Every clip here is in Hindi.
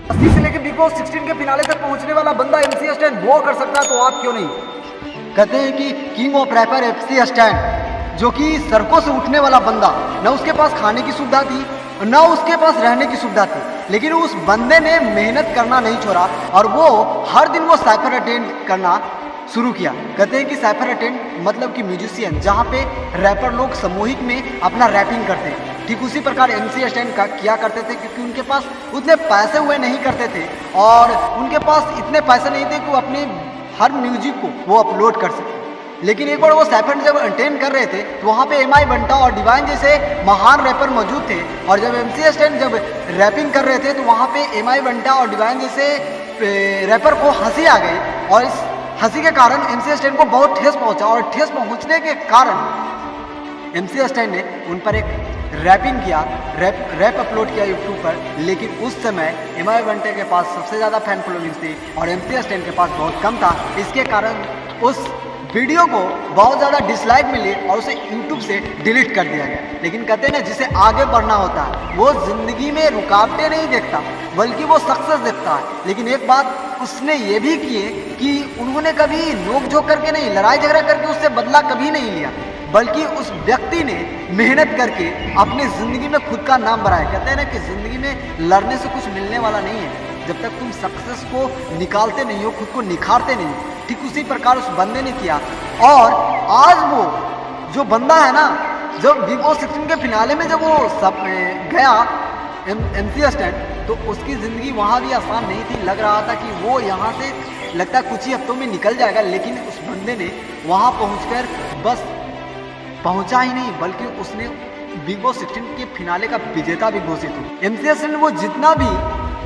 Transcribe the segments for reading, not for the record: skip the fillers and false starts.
80 से लेकर बिग बॉस 16 के फिनाले तक पहुंचने वाला बंदा MC स्टैन वो कर सकता है तो आप क्यों नहीं। कहते हैं कि king of rapper MC Stan, जो कि सड़कों से उठने वाला बंदा, न उसके पास खाने की सुविधा थी न उसके पास रहने की सुविधा थी, लेकिन उस बंदे ने मेहनत करना नहीं छोड़ा और वो हर दिन वो साइफर अटेंड करना शुरू किया। कहते हैं कि साइफर अटेंड मतलब कि म्यूजिशियन, जहाँ पे रैपर लोग सामूहिक में अपना रैपिंग करते हैं, ठीक उसी प्रकार MC स्टैन का किया करते थे, क्योंकि उनके पास उतने पैसे हुए नहीं करते थे और उनके पास इतने पैसे नहीं थे कि वो अपने हर म्यूजिक को वो अपलोड कर सके। लेकिन एक बार वो साइफर जब अटेंड कर रहे थे तो वहाँ पे MI बंटा और डिवाइन जैसे महान रैपर मौजूद थे, और जब MC स्टैन जब रैपिंग कर रहे थे तो वहाँ पे MI बंटा और डिवाइन जैसे रैपर को हंसी आ गई और इस हंसी के कारण MC स्टैन को बहुत ठेस पहुंचा, और ठेस पहुंचने के कारण MC स्टैन ने उन पर एक रैपिंग किया, रैप अपलोड किया यूट्यूब पर। लेकिन उस समय MI बंटे के पास सबसे ज़्यादा फैन फॉलोइंग्स थी और MC स्टैन के पास बहुत कम था। इसके कारण उस वीडियो को बहुत ज़्यादा डिसलाइक मिली और उसे यूट्यूब से डिलीट कर दिया गया। लेकिन कहते हैं ना, जिसे आगे बढ़ना होता है वो ज़िंदगी में रुकावटें नहीं देखता बल्कि वो सक्सेस देखता है। लेकिन एक बात उसने ये भी की है कि उन्होंने कभी नोक झोंक करके नहीं, लड़ाई झगड़ा करके उससे बदला कभी नहीं लिया, बल्कि उस व्यक्ति ने मेहनत करके अपनी ज़िंदगी में खुद का नाम बनाया। कहते हैं ना कि ज़िंदगी में लड़ने से कुछ मिलने वाला नहीं है, जब तक तुम सक्सेस को निकालते नहीं हो, खुद को निखारते नहीं हो। ठीक उसी प्रकार उस बंदे ने किया, और आज वो जो बंदा है ना, जब बिग बॉस 16 के फिनाले में जब वो सब गया MC स्टैन, तो उसकी ज़िंदगी वहाँ भी आसान नहीं थी। लग रहा था कि वो यहाँ से लगता है कुछ ही हफ्तों में निकल जाएगा, लेकिन उस बंदे ने वहाँ पहुँचकर बस पहुँचा ही नहीं बल्कि उसने बिग बॉस 16 के फिनाले का विजेता भी घोषित हुआ। MC स्टैन वो जितना भी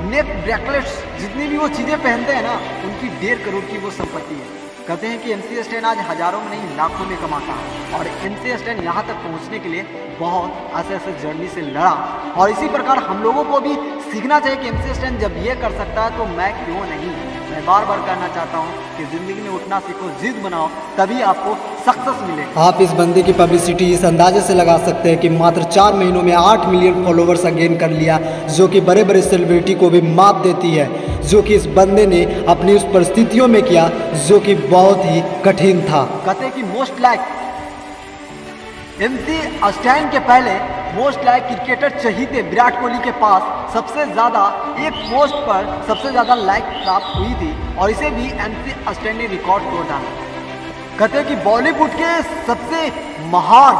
नेक ब्रेकलेट्स, जितनी भी वो चीज़ें पहनते हैं ना, उनकी 1.5 करोड़ की वो संपत्ति है। कहते हैं कि MC स्टैन आज हज़ारों में नहीं लाखों में कमाता है, और MC स्टैन यहाँ तक पहुँचने के लिए बहुत ऐसे जर्नी से लड़ा, और इसी प्रकार हम लोगों को भी सीखना चाहिए कि MC स्टैन जब ये कर सकता है तो मैं क्यों नहीं। मैं बार बार कहना चाहता हूँ कि ज़िंदगी में उठना सीखो, जिद बनाओ, तभी आपको सक्सेस मिलेगा। आप इस बंदे की पब्लिसिटी इस अंदाजे से लगा सकते हैं कि मात्र 4 महीनों में 8 मिलियन फॉलोवर्स गेन कर लिया, जो कि बड़े बड़े सेलिब्रिटी को भी मात देती है, जो कि इस बंदे ने अपनी उस परिस्थितियों में किया जो कि बहुत ही कठिन था। कहते हैं कि मोस्ट लाइक MC स्टैन के पहले मोस्ट लाइक क्रिकेटर चहीते विराट कोहली के पास सबसे ज़्यादा एक पोस्ट पर सबसे ज़्यादा लाइक प्राप्त हुई थी, और इसे भी MC स्टैन ने रिकॉर्ड तोड़ डाला। कहते हैं कि बॉलीवुड के सबसे महान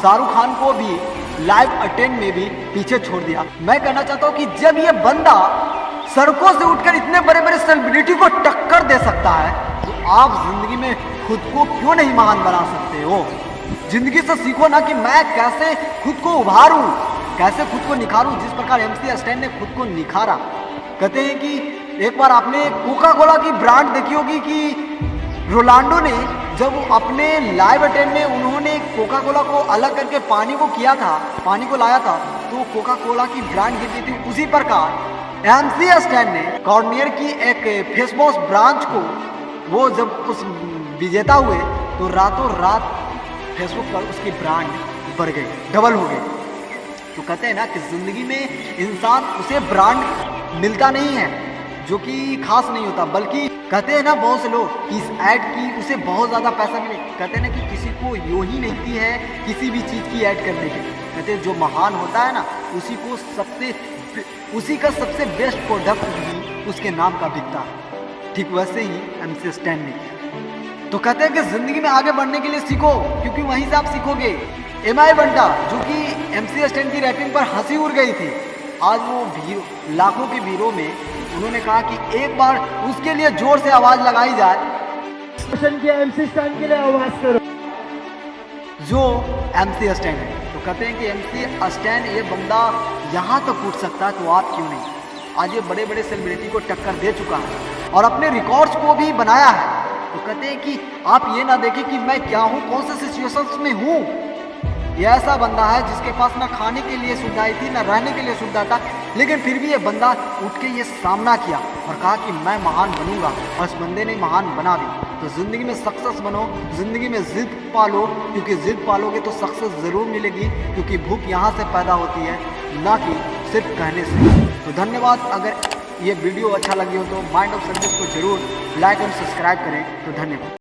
शाहरुख खान को भी लाइव अटेंड में भी पीछे छोड़ दिया। मैं कहना चाहता हूँ कि जब ये बंदा सड़कों से उठकर इतने बड़े बड़े सेलिब्रिटी को टक्कर दे सकता है, तो आप जिंदगी में खुद को क्यों नहीं महान बना सकते हो। जिंदगी से सीखो ना कि मैं कैसे खुद को उभारूं, कैसे खुद को निखारूं, जिस प्रकार MC स्टैन ने खुद को निखारा। कहते हैं कि एक बार आपने कोका कोला की ब्रांड देखी होगी कि रोनाल्डो ने जब अपने लाइव अटेंड में उन्होंने कोका कोला को अलग करके पानी को किया था, पानी को लाया था, तो कोका कोला की ब्रांड गिर गई थी। उसी प्रकार MC स्टैन ने कॉर्नियर की एक फेस वॉश ब्रांच को वो जब उस विजेता हुए तो रातों रात फेसबुक पर उसकी ब्रांड बढ़ गई, डबल हो गई। तो कहते हैं ना कि ज़िंदगी में इंसान उसे ब्रांड मिलता नहीं है जो कि खास नहीं होता, बल्कि कहते हैं ना बहुत से लोग कि इस ऐड की उसे बहुत ज़्यादा पैसा मिले। कहते हैं ना कि किसी को यूँ ही मिलती है किसी भी चीज़ की ऐड करने के। कहते हैं जो महान होता है ना, उसी का सबसे बेस्ट प्रोडक्ट भी उसके नाम का बिकता है। ठीक वैसे ही MC स्टैन ने किया। तो कहते हैं कि जिंदगी में आगे बढ़ने के लिए सीखो, क्योंकि वहीं से आप सीखोगे। MI बंटा जो कि MC स्टैन की रैपिंग पर हंसी उड़ गई थी, आज वो लाखों की भीड़ों में उन्होंने कहा कि एक बार उसके लिए जोर से आवाज लगाई जाए, MC स्टैन के लिए आवाज करो, जो MC स्टैन है। तो कहते हैं कि MC स्टैन ये बंदा यहाँ तक उठ सकता है तो आप क्यों नहीं। आज ये बड़े बड़े सेलिब्रिटी को टक्कर दे चुका है और अपने रिकॉर्ड्स को भी बनाया है। तो कहते हैं कि आप ये ना देखें कि मैं क्या हूँ, कौन से सिचुएशंस में हूँ। ये ऐसा बंदा है जिसके पास ना खाने के लिए सुविधाएं थी, ना रहने के लिए सुविधा था, लेकिन फिर भी ये बंदा उठ के ये सामना किया और कहा कि मैं महान बनूंगा, और इस बंदे ने महान बना भी। तो ज़िंदगी में सक्सेस बनो, ज़िंदगी में जिद पालो, क्योंकि जिद पालोगे तो सक्सेस ज़रूर मिलेगी, क्योंकि भूख यहाँ से पैदा होती है, ना कि सिर्फ कहने से। तो धन्यवाद। अगर ये वीडियो अच्छा लगी हो तो माइंड ऑफ सक्सेस को जरूर लाइक और सब्सक्राइब करें। तो धन्यवाद।